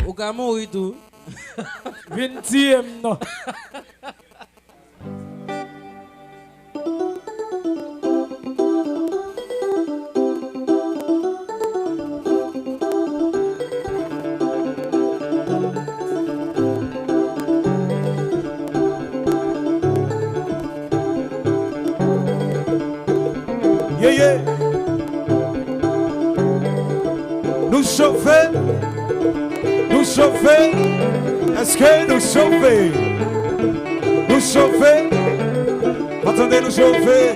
Au cas où tout. 20e, non. Yeah, yeah. Nous chauffer, est-ce que nous chauffer? Nous chauffer, attendez nous chauffer,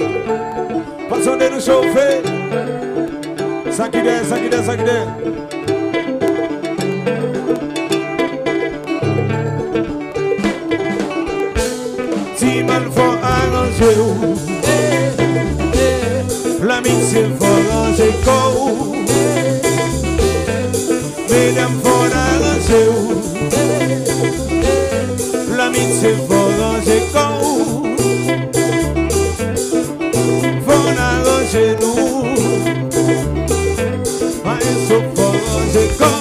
attendez nous chauffer. Ça qui est, ça qui est, ça qui est. Si mal faut arranger, l'amitié faut arranger quoi? Mesdames faut arranger, l'amitié faut arranger quoi? Faut arranger nous, maestro faut arranger quoi?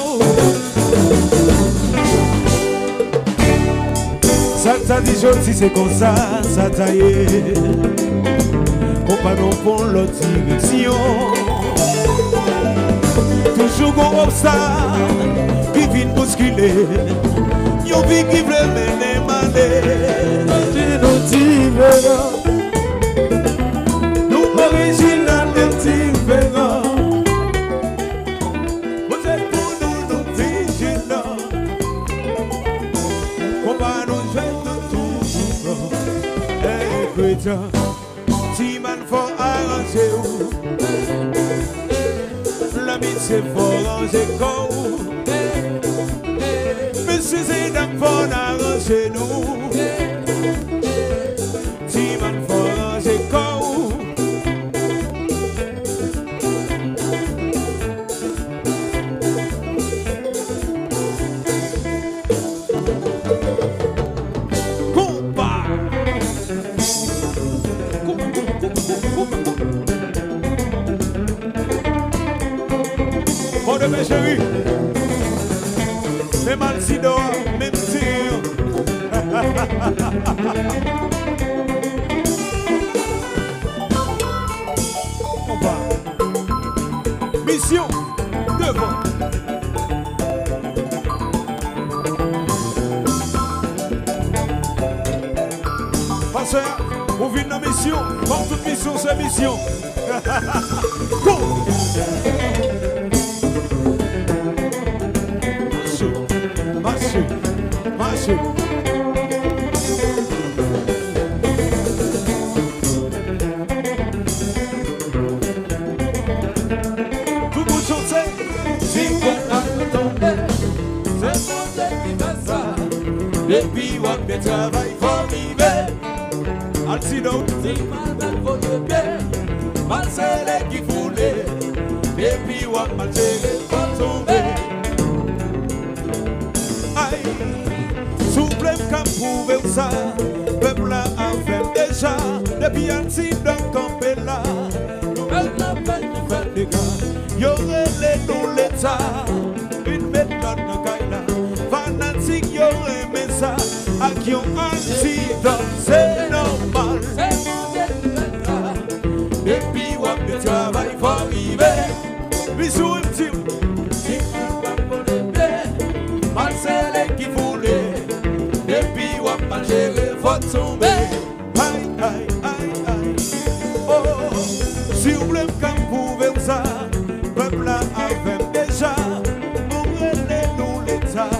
Ça t'a dit joli c'est comme ça, ça t'a yé. Compagnon pour l'autre direction. Toujours qu'on obstacle qui vient bousculer. Yon vie qui veut mener maner. Nous différents, nous original et différents. Vous êtes pour nous vigilants. Compagnon jeune toujours. Eh chrétien, si man faut arranger où. L'amitié faut ranger quoi? Monsieur et dames faut arranger nous. Si man faut ranger quoi? Mes chéris, mes malsidos, mes tirs. On va. Mission devant. Pasteur, on vit dans mission. Comme toute mission, c'est mission. Go! Marchez. Tout le monde chante. Si on a tombé, c'est mon Dieu qui fait ça. Et puis on bien travail pour vivre. Altino, si mal faut le bien, mal c'est qui foulait. Et puis on mal c'est pour tomber. Souple qu'à prouver ça, peuple a fait déjà, depuis un petit d'un campé là, peuple a fait du fait des gars, y'aurait les nous l'état, une méthode de gaïla, fanatique y'aurait aimé ça, à qui on accident, c'est normal, c'est mon Dieu, depuis on peut travailler, faut arriver, bisous un petit, si on va pour le bien, mal c'est qui voulait. Depuis on va gérer votre sommet. Aïe, aïe, aïe, aïe. Oh, si vous voulez qu'on prouve ça, peuple a fait déjà. Ouvrez-nous l'état.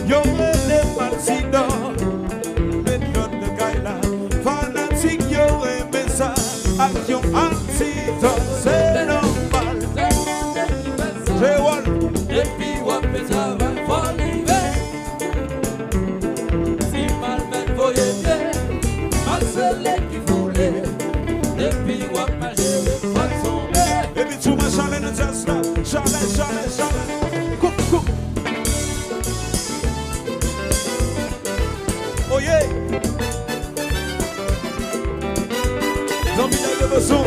Y'aurait les malsidants, les notes de Gaïla. Fanatique, y'aurait aimé ça. Action anti-temps, c'est normal. C'est one. Depuis on peut travailler. Chalet. Coupe. Oh yeah. Zombie de besoin.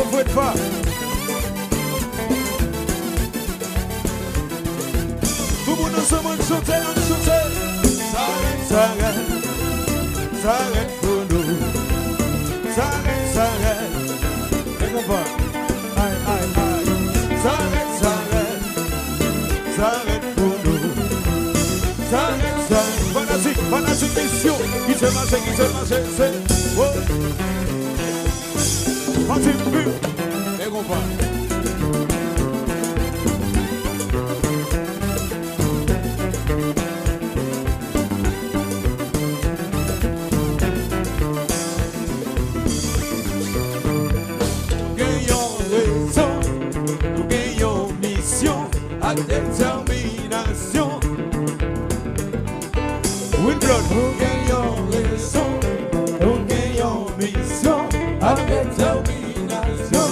au fouet de fa. Tout le monde ensemble, on chante. S'arrête pour nous. S'arrête. Et qu'on va. Aïe. S'arrête pour nous. S'arrête. Fanatique mission. Qui se marche, c'est. Oh. Continue. Et qu'on va. Détermination. Will blood. Nous gagnons raison. Nous gagnons mission. À détermination.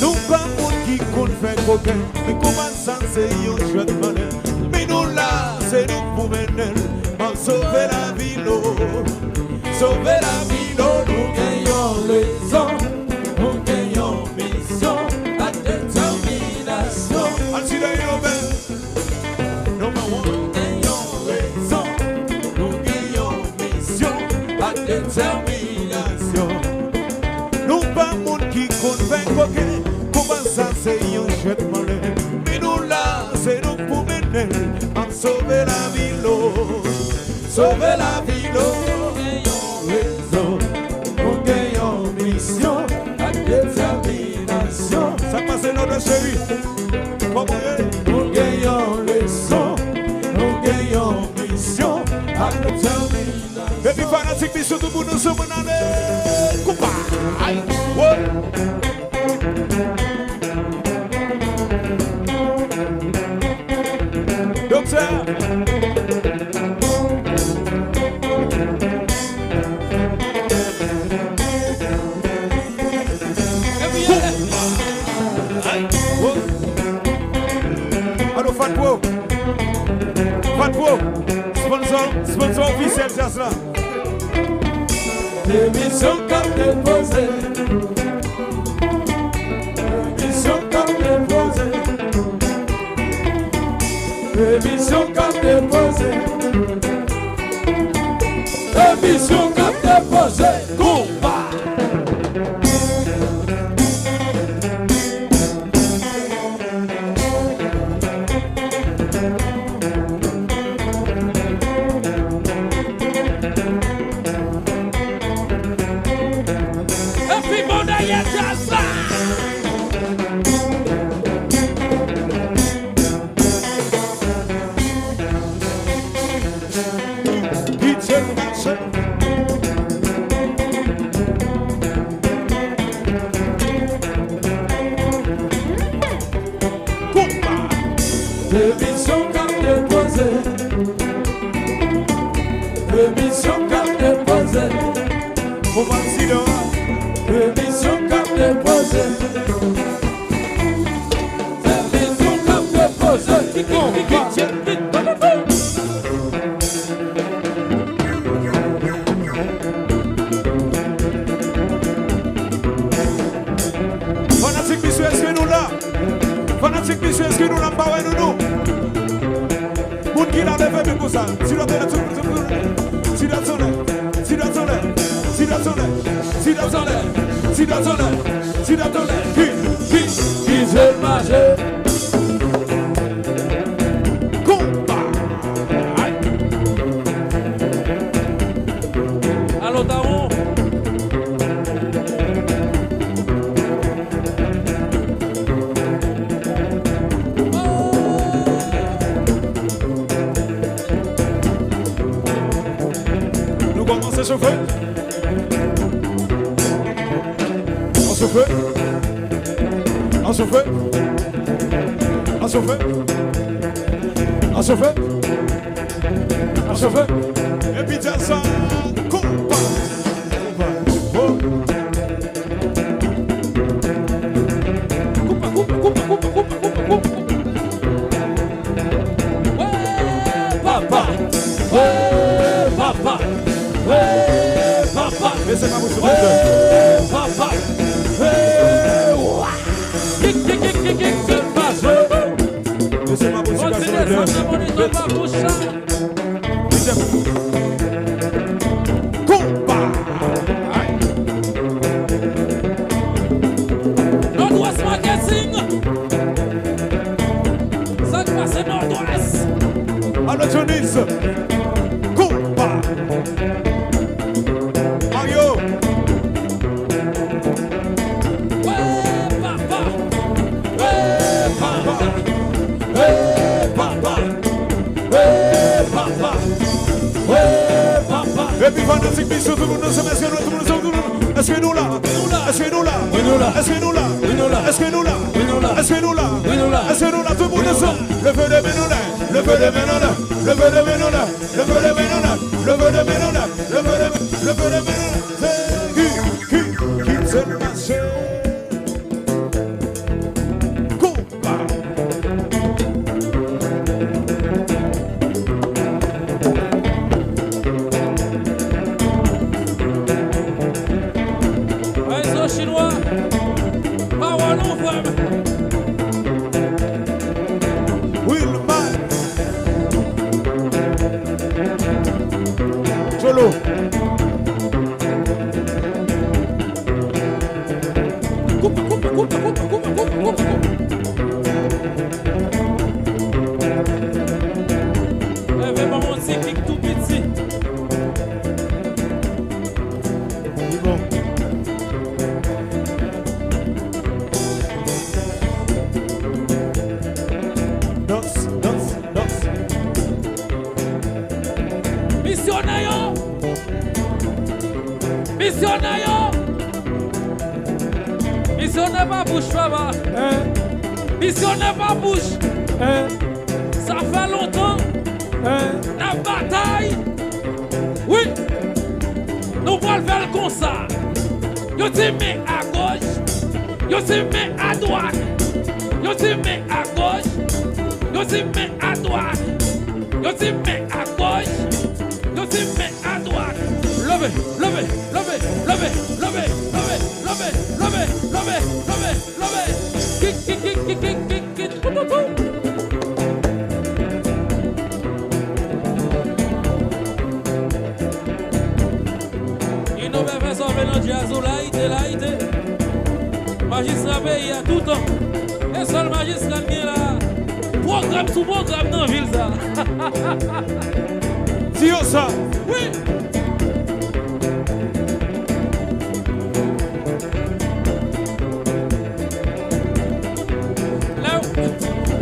Nous pas monde qui compte faire coquin. Mais comment ça c'est un jeu de monnaie. Mais nous là, c'est nous pour mener. On sauver la vie, l'eau. Sauver la vie, l'eau. Nous gagnons raison. Nous gagnons mission. À détermination. Détermination. Nous pas monde qui compte faire coquin. Comment ça c'est un jeu de monnaie. Mais nous là c'est nous pour mener. En sauver la vie l'eau. Sauver la vie l'eau. Nous gagnons mission. À détermination. Ça passe notre chérie. Nous gagnons leçon. Nous gagnons mission. À détermination. Et puis fanatique mission tout le monde nous sommes en année. Coupa. Aïe. Docteur. Allô Fatwo. Sponsor officiel, c'est ça. Émission comme déposée. Émission comme déposée. Émission comme déposée. Émission comme déposée. Combat. Émission comme déposée. Émission comme déposée. Émission comme déposée. Émission comme déposée. Fanatique mission, est-ce que nous là? Fanatique mission, est-ce que nous là? Nous. Moun qui l'a levé, mais comme ça. Si la télé, si la télé, si la télé, si la télé, si la télé, si la télé, si la télé, qui se marche. Combat. Allô, Daron. On se chauffe. On se fait. On se fait. On se fait. On se fait. On se fait. Et puis tiens ça. Combat. Papa. Papa. Papa. Mais c'est pas vous, papa. pas bouche ça. Combat. Nord-Ouest Magazine. Ça passe Nord-Ouest. Alors Jonis. Combat. Mario. Ouais, papa. Hey, papa. Hey, papa. Hey, papa. Hey, papa. Et puis fanatique, bisous, tout le monde, est-ce que nous là? Est-ce que nous là? Est-ce que nous là? Est-ce que nous là? Est-ce que nous là? Est-ce que nous là? Tout le monde est le feu de Ménona, le feu de Ménona, le feu de Ménona, le feu de Ménona, le feu de Ménona, le feu de Ménona. Qui s'est passé? Combat. Réseau chinois. Parole en femme. Willman. Jolo. Coupe. Levez pas mon cyclique tout petit. Bon. Danse. Missionnaire pas bouche, papa. Missionnaire pas bouche. Ça fait longtemps. La bataille. Oui. Nous allons faire comme ça. Yo te mets à gauche. Yo te mets à droite. Yo te mets à gauche. Yo te mets à droite. Yo te mets à gauche. Yo te mets à droite. Levez. Kick. Il nous fait sauver notre jazz ou laïté. Magistrat pays à tout temps. Et seul magistrat qui est là. Programme sous programme dans la ville ça. Dis ça. Oui.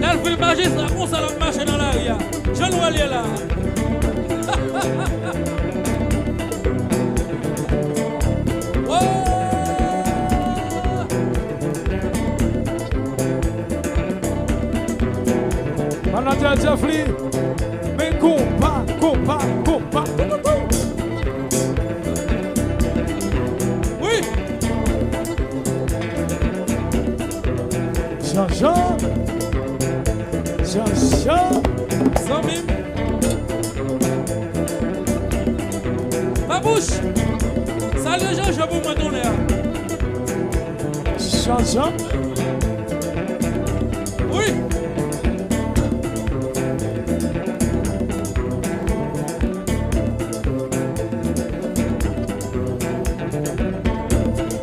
Là, le film magistrat, on s'en a marché dans l'arrière. Je le vois là. Manager Jeffrey, mais combat. Oui. Jean-Jean. Sans mime. Ma bouche. Salut Jean, je vous me donner. Jean-Jean. Oui.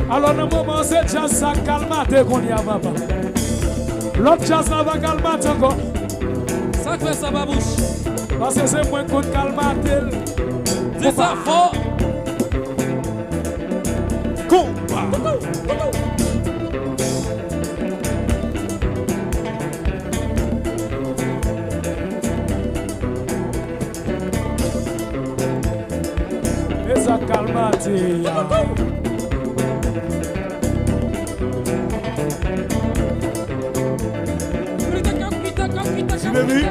Alors, dans le moment, c'est jazz ça calmate qu'on y a, papa. L'autre jazz là va calmate encore. Ça fait ça, ma bouche. Parce que c'est moins qu'on calmate. Dis ça fort. Combat. Et ça calmate. Tu l'as vu?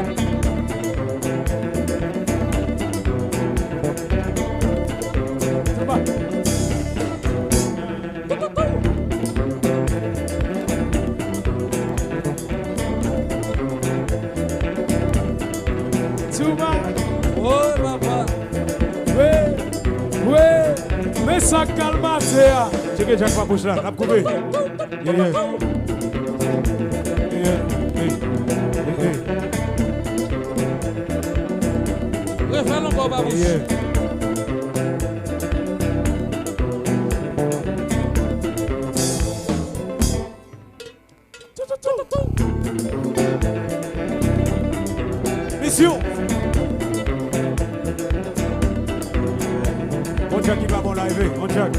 Oh, papa. Oui, mais ça calmate. C'est que Jacques Papouche là, n'a pas coupé. fort, babouche. Mission. Bon Jack qui va bon là, bon Jack.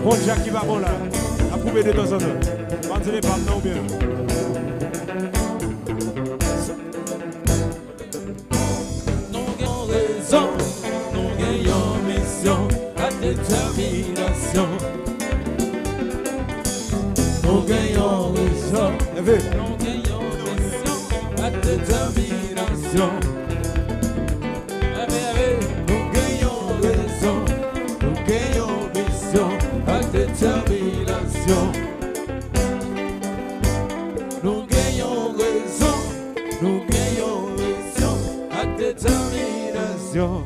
Bon Jack qui va bon là. Approuvé de temps en temps. Bandez pas non bien. Nous raison, nous gagnons mission, à détermination. Nous gagnons raison, nous gagnons mission, à détermination. Nous gagnons raison, nous gagnons mission, à détermination. Nous gagnons raison, nous gagnons mission, à détermination.